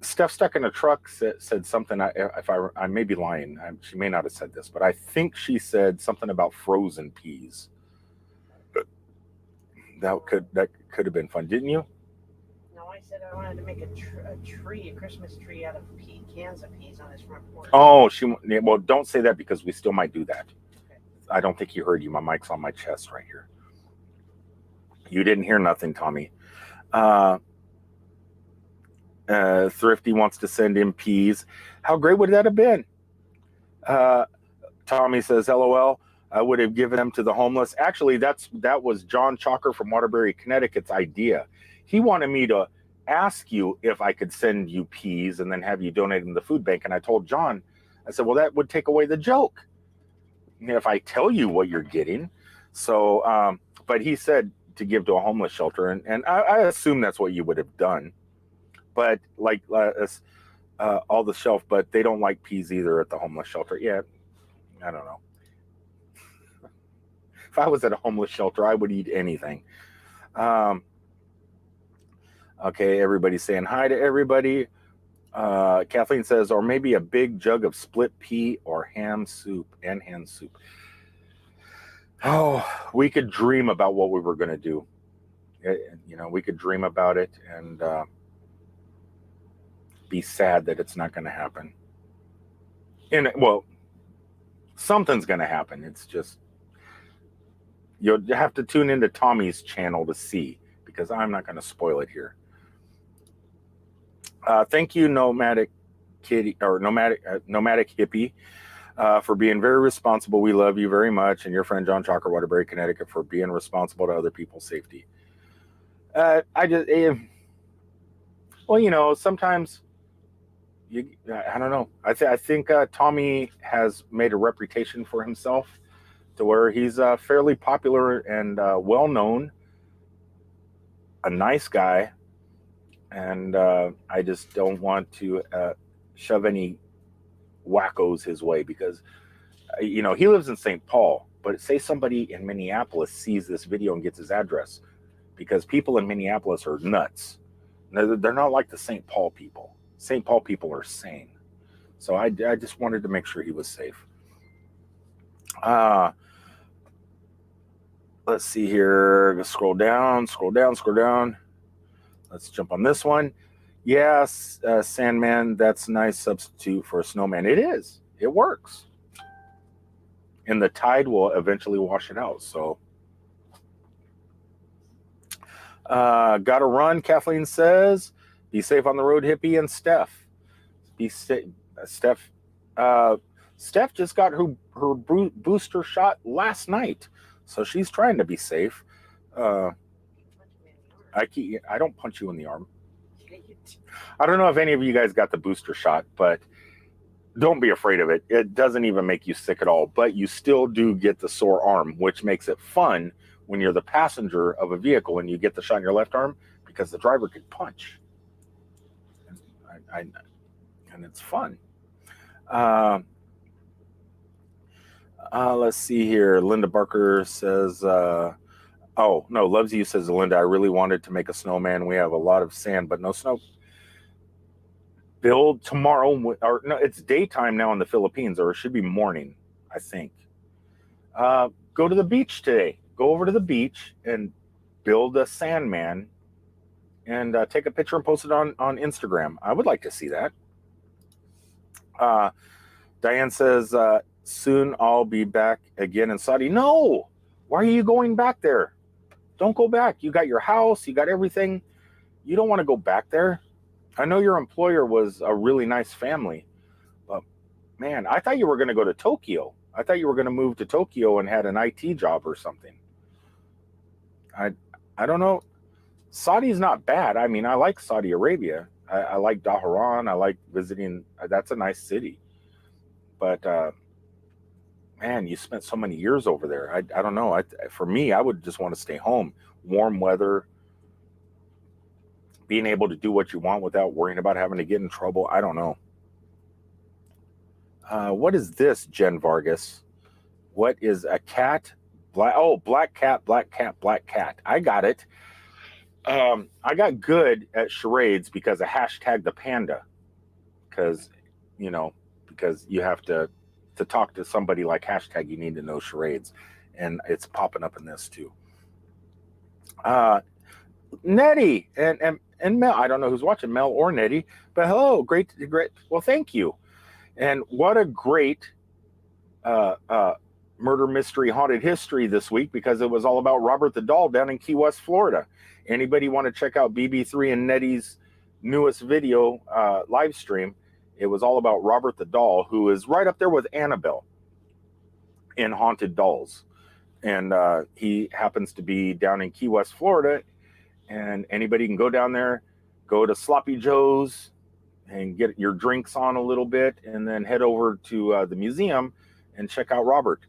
Steph Stuck in a Truck said something. I may be lying. She may not have said this, but I think she said something about frozen peas. That could have been fun, didn't you? No, I said I wanted to make a Christmas tree out of cans of peas on his front porch. Oh, well, don't say that because we still might do that. Okay. I don't think you heard you. My mic's on my chest right here. You didn't hear nothing, Tommy. Thrifty wants to send in peas. How great would that have been? Tommy says, LOL, I would have given them to the homeless. Actually, that was John Chalker from Waterbury, Connecticut's idea. He wanted me to ask you if I could send you peas and then have you donate them to the food bank. And I told John, I said, well, that would take away the joke if I tell you what you're getting. So, but he said to give to a homeless shelter. And I assume that's what you would have done. But like all the shelf, but they don't like peas either at the homeless shelter. Yeah, I don't know. If I was at a homeless shelter, I would eat anything. Okay, everybody's saying hi to everybody. Kathleen says, or maybe a big jug of split pea or ham soup. Oh, we could dream about what we were going to do. You know, we could dream about it and be sad that it's not going to happen. And well, something's going to happen. It's just, you'll have to tune into Tommy's channel to see, because I'm not going to spoil it here. Thank you, Nomadic Kitty or Nomadic Hippie, for being very responsible. We love you very much, and your friend John Chalker, Waterbury, Connecticut, for being responsible to other people's safety. Well, you know, sometimes I don't know. I think Tommy has made a reputation for himself to where he's fairly popular and well known, a nice guy. And I just don't want to shove any wackos his way, because, you know, he lives in St. Paul, but say somebody in Minneapolis sees this video and gets his address, because people in Minneapolis are nuts. They're not like the St. Paul people. St. Paul people are sane. So I just wanted to make sure he was safe. Let's see here. Scroll down. Let's jump on this one. Yes, Sandman, that's a nice substitute for a snowman. It is. It works. And the tide will eventually wash it out. So, gotta run, Kathleen says. Be safe on the road, Hippie and Steph. Be safe. Steph just got her booster shot last night. So she's trying to be safe. I don't punch you in the arm. I don't know if any of you guys got the booster shot, but don't be afraid of it. It doesn't even make you sick at all, but you still do get the sore arm, which makes it fun when you're the passenger of a vehicle and you get the shot in your left arm, because the driver could punch. And it's fun. Let's see here. Linda Barker says, oh, no, Loves You says, Linda, I really wanted to make a snowman. We have a lot of sand, but no snow. build tomorrow, or no, it's daytime now in the Philippines, or it should be morning, I think. Go to the beach today. Go over to the beach and build a Sandman and take a picture and post it on Instagram. I would like to see that. Diane says, soon I'll be back again in Saudi. No! Why are you going back there? Don't go back. You got your house, you got everything. You don't want to go back there. I know your employer was a really nice family, but man, I thought you were going to go to Tokyo. I thought you were going to move to Tokyo and had an IT job or something. I don't know. Saudi's not bad. I mean, I like Saudi Arabia. I like Dhahran. I like visiting. That's a nice city. But man, you spent so many years over there. I don't know. For me, I would just want to stay home. Warm weather, being able to do what you want without worrying about having to get in trouble. I don't know. What is this, Jen Vargas? What is a cat? Black cat, black cat, black cat. I got it. I got good at charades because I hashtagged the panda. Because you have to talk to somebody like hashtag, you need to know charades. And it's popping up in this too. Nettie and Mel. I don't know who's watching, Mel or Nettie, but hello, great. Well, thank you. And what a great murder mystery haunted history this week, because it was all about Robert the Doll down in Key West, Florida. Anybody want to check out BB3 and Nettie's newest video live stream? It was all about Robert the Doll, who is right up there with Annabelle in haunted dolls. And he happens to be down in Key West, Florida. And anybody can go down there, go to Sloppy Joe's and get your drinks on a little bit, and then head over to the museum and check out Robert.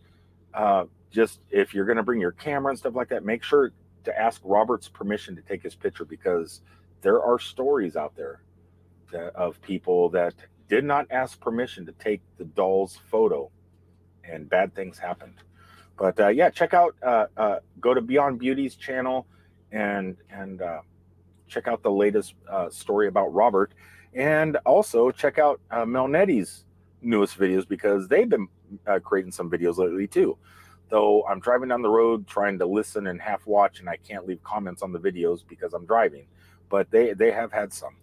Just if you're going to bring your camera and stuff like that, make sure to ask Robert's permission to take his picture, because there are stories out there of people that did not ask permission to take the doll's photo, and bad things happened. But yeah, check out, go to Beyond Beauty's channel and check out the latest story about Robert, and also check out Mel Nettie's newest videos, because they've been creating some videos lately too. Though I'm driving down the road trying to listen and half watch, and I can't leave comments on the videos because I'm driving, but they have had some.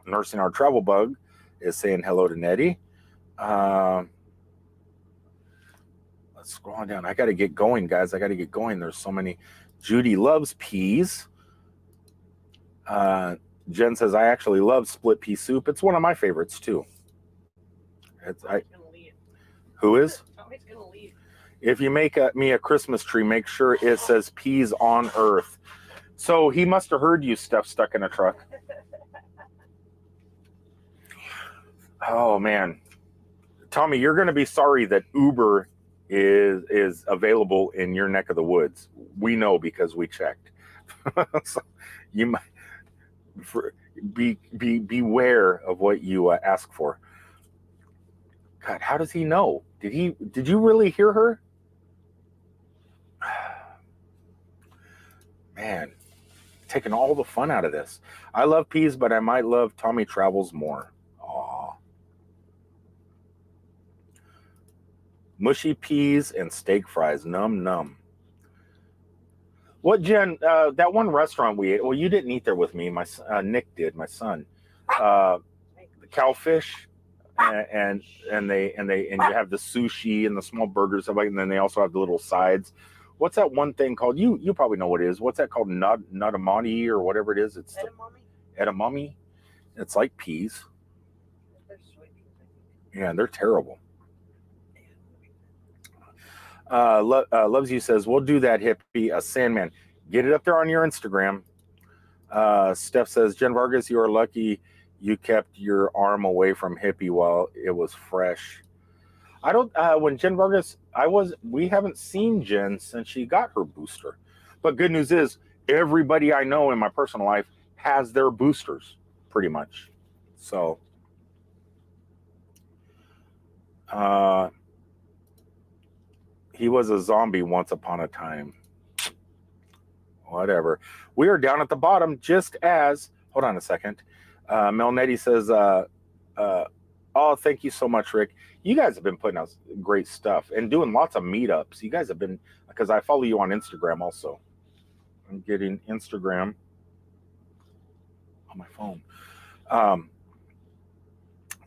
Nursing Our Travel Bug is saying hello to Nettie. Let's scroll on down. I got to get going, guys. I got to get going. There's so many. Judy loves peas. Jen says, I actually love split pea soup. It's one of my favorites too. Who is? Somebody's gonna leave. If you make me a Christmas tree, make sure it says peas on earth. So he must have heard you stuff stuck in a truck. Oh man, Tommy, you're going to be sorry that Uber is available in your neck of the woods. We know because we checked. So you might beware of what you ask for. God, how does he know? Did you really hear her? Man, taking all the fun out of this. I love peas, but I might love Tommy Travels more. Aw. Mushy peas and steak fries. Num num. What, Jen? That one restaurant we ate. Well, you didn't eat there with me. My Nick did. My son. The cowfish, and you have the sushi and the small burgers, stuff like, and then they also have the little sides. What's that one thing called? You probably know what it is. What's that called? Nutamani or whatever it is. It's edamame. It's like peas. Yeah, they're terrible. Loves You says, we'll do that, Hippie. A Sandman. Get it up there on your Instagram. Steph says, Jen Vargas, you are lucky you kept your arm away from Hippie while it was fresh. I don't, when Jen Vargas, we haven't seen Jen since she got her booster. But good news is, everybody I know in my personal life has their boosters, pretty much. So, he was a zombie once upon a time. Whatever. We are down at the bottom, just as, hold on a second. Melnetti says, oh, thank you so much, Rick. You guys have been putting out great stuff and doing lots of meetups. You guys have been, because I follow you on Instagram also. I'm getting Instagram on my phone.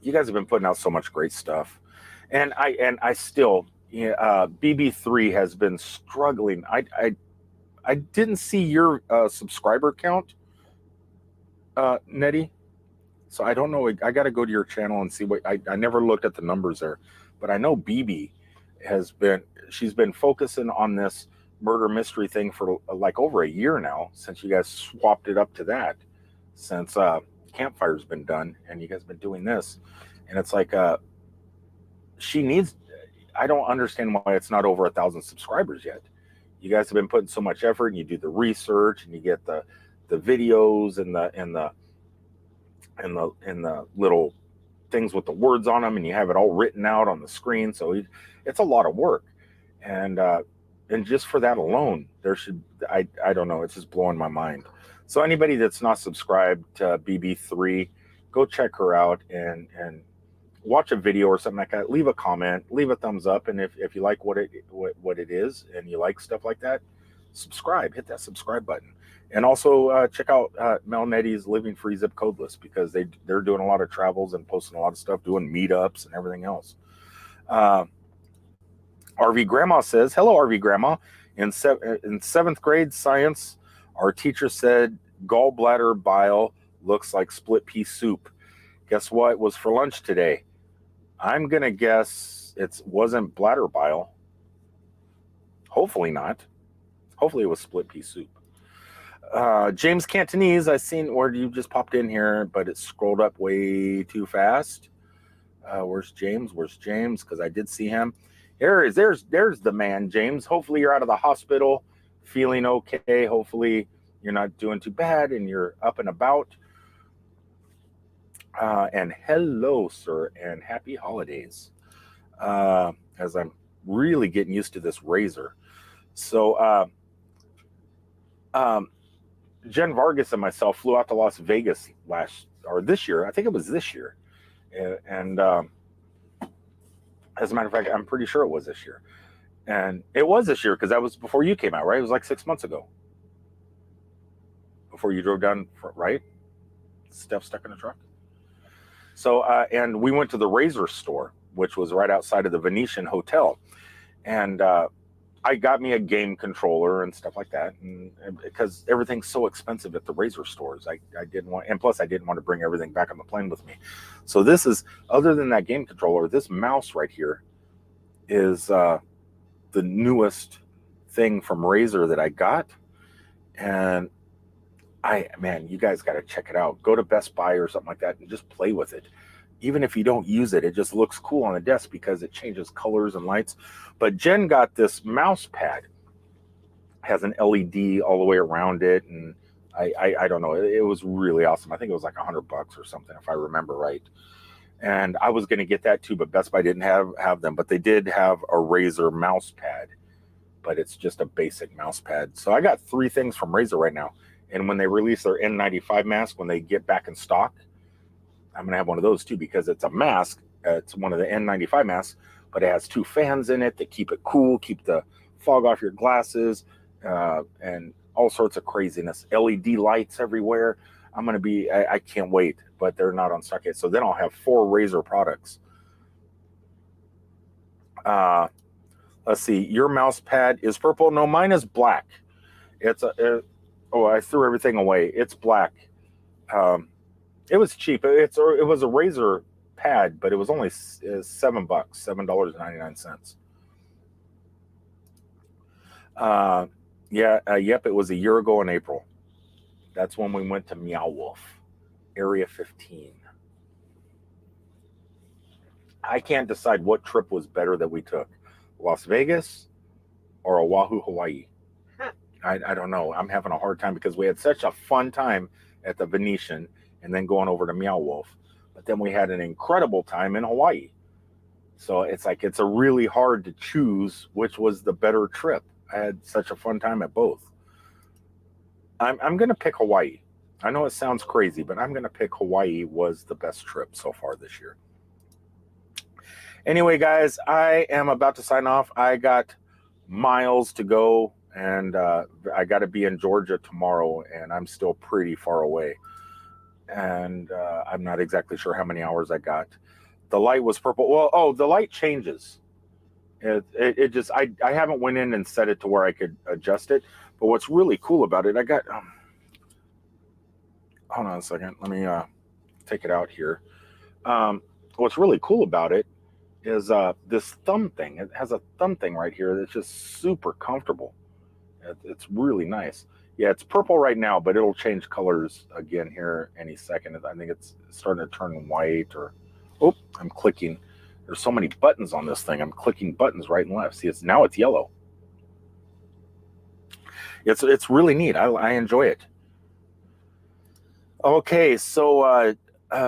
You guys have been putting out so much great stuff. And I still, BB3 has been struggling. I didn't see your subscriber count, Nettie. So I don't know. I got to go to your channel and see what. I never looked at the numbers there, but I know BB she's been focusing on this murder mystery thing for like over a year now, since you guys swapped it up to that, since Campfire's been done and you guys have been doing this. And it's like she needs. I don't understand why it's not over 1,000 subscribers yet. You guys have been putting so much effort, and you do the research, and you get the videos and the little things with the words on them, and you have it all written out on the screen. So it's a lot of work, and just for that alone, there should I don't know. It's just blowing my mind. So anybody that's not subscribed to BB3, go check her out and watch a video or something like that. Leave a comment, leave a thumbs up, and if you like what it is and you like stuff like that, subscribe. Hit that subscribe button. And also check out Mel Netty's Living Free Zip Codeless, because they're doing a lot of travels and posting a lot of stuff, doing meetups and everything else. RV Grandma says, hello, RV Grandma. In 7th grade science, our teacher said gallbladder bile looks like split pea soup. Guess what was for lunch today? I'm going to guess it wasn't bladder bile. Hopefully not. Hopefully it was split pea soup. James Cantonese, I seen where you just popped in here, but it scrolled up way too fast. Where's James? Because I did see him. There's the man, James. Hopefully you're out of the hospital, feeling okay. Hopefully you're not doing too bad and you're up and about. And hello, sir, and happy holidays. As I'm really getting used to this razor. So, Jen Vargas and myself flew out to Las Vegas this year. I think it was this year. And as a matter of fact, I'm pretty sure it was this year. And it was this year because that was before you came out, right? It was like 6 months ago. Before you drove down, right? Stuff stuck in the truck. So, and we went to the razor store, which was right outside of the Venetian Hotel. And I got me a game controller and stuff like that, and because everything's so expensive at the razor stores, I didn't want, and plus I didn't want to bring everything back on the plane with me. So this is, other than that game controller, this mouse right here is the newest thing from Razer that I got, and man, you guys got to check it out. Go to Best Buy or something like that and just play with it. Even if you don't use it, it just looks cool on the desk because it changes colors and lights. But Jen got this mouse pad, has an LED all the way around it, and I don't know. It was really awesome. I think it was like $100 or something, if I remember right. And I was going to get that too, but Best Buy didn't have them. But they did have a Razer mouse pad, but it's just a basic mouse pad. So I got 3 things from Razer right now. And when they release their N95 mask, when they get back in stock, I'm going to have one of those too, because it's a mask. It's one of the N95 masks, but it has 2 fans in it that keep it cool, keep the fog off your glasses, and all sorts of craziness. LED lights everywhere. I'm going to be, I can't wait, but they're not on stock yet. So then I'll have 4 Razer products. Let's see. Your mouse pad is purple. No, mine is black. Oh, I threw everything away. It's black. It was cheap. It was a Razer pad, but it was only $7, $7.99. Yep, it was a year ago in April. That's when we went to Meow Wolf, Area 15. I can't decide what trip was better that we took, Las Vegas or Oahu, Hawaii. I don't know. I'm having a hard time because we had such a fun time at the Venetian and then going over to Meow Wolf. But then we had an incredible time in Hawaii. So it's like, it's a really hard to choose which was the better trip. I had such a fun time at both. I'm going to pick Hawaii. I know it sounds crazy, but I'm going to pick Hawaii was the best trip so far this year. Anyway, guys, I am about to sign off. I got miles to go, and I got to be in Georgia tomorrow, and I'm still pretty far away. And I'm not exactly sure how many hours I got. The light was purple. Well, oh, the light changes. It just, I haven't went in and set it to where I could adjust it. But what's really cool about it, I got, hold on a second. Let me take it out here. What's really cool about it is this thumb thing. It has a thumb thing right here that's just super comfortable. It's really nice. Yeah, it's purple right now, but it'll change colors again here any second. I think it's starting to turn white or, oh, I'm clicking. There's so many buttons on this thing. I'm clicking buttons right and left. See, now it's yellow. It's really neat. I enjoy it. Okay, so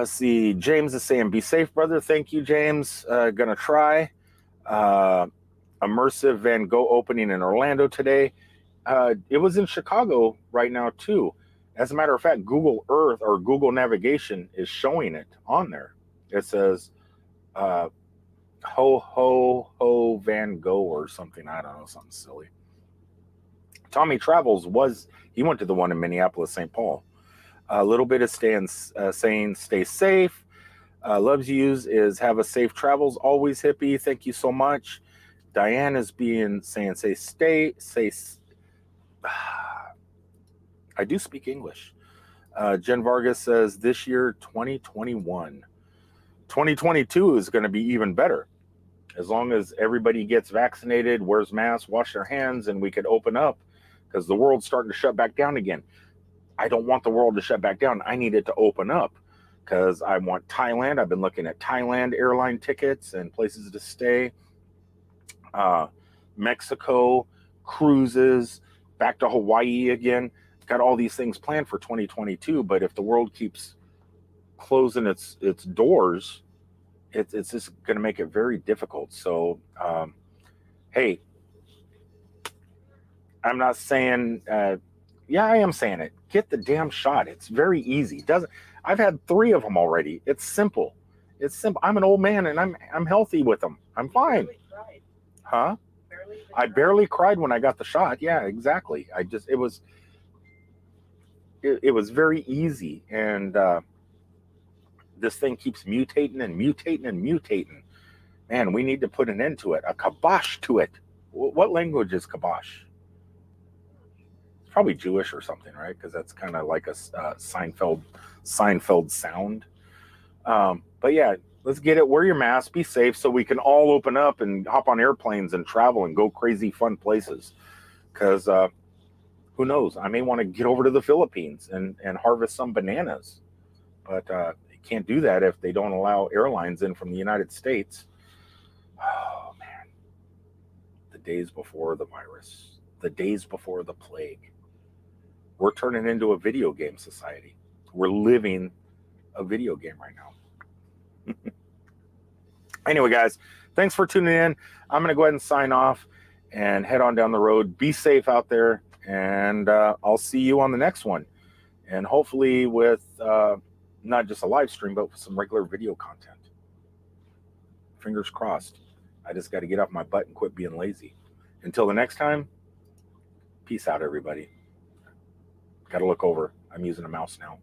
see, James is saying, be safe, brother. Thank you, James. Gonna try. Immersive Van Gogh opening in Orlando today. It was in Chicago right now, too. As a matter of fact, Google Earth or Google Navigation is showing it on there. It says, Ho, Ho, Ho Van Gogh or something. I don't know, something silly. Tommy Travels he went to the one in Minneapolis, St. Paul. A little bit of saying stay safe. Loves yous is have a safe travels. Always hippie. Thank you so much. Diane is saying say. I do speak English. Jen Vargas says this year 2021. 2022 is going to be even better. As long as everybody gets vaccinated, wears masks, wash their hands, and we could open up because the world's starting to shut back down again. I don't want the world to shut back down. I need it to open up because I want Thailand. I've been looking at Thailand airline tickets and places to stay. Mexico, cruises, back to Hawaii again. Got all these things planned for 2022. But if the world keeps closing its doors, it's just going to make it very difficult. So, hey, I'm not saying... yeah, I am saying it. Get the damn shot. It's very easy. I've had 3 of them already. It's simple. It's simple. I'm an old man and I'm healthy with them. I'm fine. Huh? I barely cried when I got the shot. Yeah, exactly. It was very easy, and this thing keeps mutating and mutating and mutating. Man, we need to put an end to it. A kibosh to it. What language is kibosh? Probably Jewish or something, right? Because that's kind of like a Seinfeld sound. But yeah, let's get it. Wear your mask, be safe, so we can all open up and hop on airplanes and travel and go crazy fun places. Because who knows? I may want to get over to the Philippines and harvest some bananas. But you can't do that if they don't allow airlines in from the United States. Oh, man. The days before the virus. The days before the plague. We're turning into a video game society. We're living a video game right now. Anyway, guys, thanks for tuning in. I'm going to go ahead and sign off and head on down the road. Be safe out there, and I'll see you on the next one. And hopefully with not just a live stream, but with some regular video content. Fingers crossed. I just got to get off my butt and quit being lazy. Until the next time, peace out, everybody. Got to look over. I'm using a mouse now.